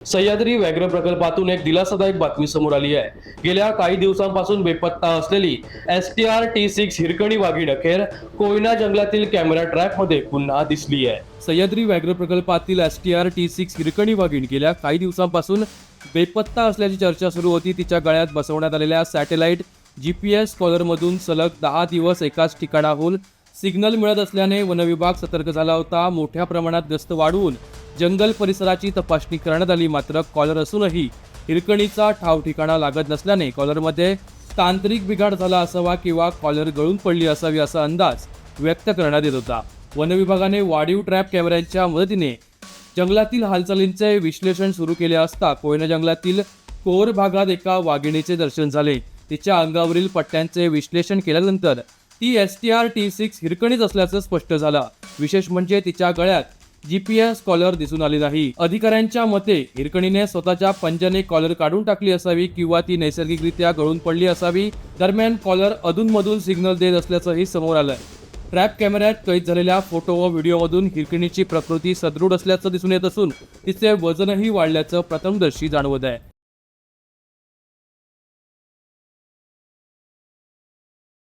सह्याद्री व्याघ्र प्रकल्पातून एक दिलासादायक बातमी समोर आली आहे। गेल्या काही दिवसांपासून बेपत्ता असलेली STR-T6 हिरकणी वाघीण अखेर कोयना जंगलातील कॅमेरा ट्रॅपमध्ये पुन्हा दिसली आहे। सह्याद्री व्याघ्र प्रकल्पातील STR-T6 हिरकणी वाघीण गेल्या काही दिवसांपासून बेपत्ता असल्याची चर्चा सुरू होती। तिच्या गळ्यात बसवण्यात आलेल्या सॅटेलाइट GPS कॉलरमधून सलग 10 दिवस एकाच ठिकाणाहून सिग्नल मिळत असल्याने वनविभाग सतर्क झाला होता। मोठ्या प्रमाणात गस्त वाढवून जंगल परिसराची तपासणी करण्यात आली, मात्र कॉलर असूनही हिरकणीचा ठाव ठिकाणा लागत नसल्याने कॉलरमध्ये तांत्रिक बिघाड झाला असावा किंवा कॉलर गळून पडली असावी असा अंदाज व्यक्त करण्यात येत होता। वनविभागाने वाढीव ट्रॅप कॅमेऱ्यांच्या मदतीने जंगलातील हालचालींचे विश्लेषण सुरू केले असता कोयना जंगलातील कोर भागात एका वाघिणीचे दर्शन झाले। तिच्या अंगावरील पट्ट्यांचे विश्लेषण केल्यानंतर ती STR-T6 हिरकणीच असल्याचं स्पष्ट झालं। विशेष म्हणजे तिच्या गळ्यात GPS कॉलर दिसून आली नाही। अधिकाऱ्यांच्या मते हिरकणीने स्वतःच्या पंजाने कॉलर काढून टाकली असावी किंवा ती नैसर्गिकरित्या गळून पडली असावी। दरम्यान कॉलर अधूनमधून सिग्नल देत असल्याचंही समोर आलंय। ट्रॅप कॅमेऱ्यात कैद झालेल्या फोटो व व्हिडिओमधून हिरकणीची प्रकृती सदृढ असल्याचं दिसून येत असून तिचे वजनही वाढल्याचं प्रथमदर्शी जाणवत आहे।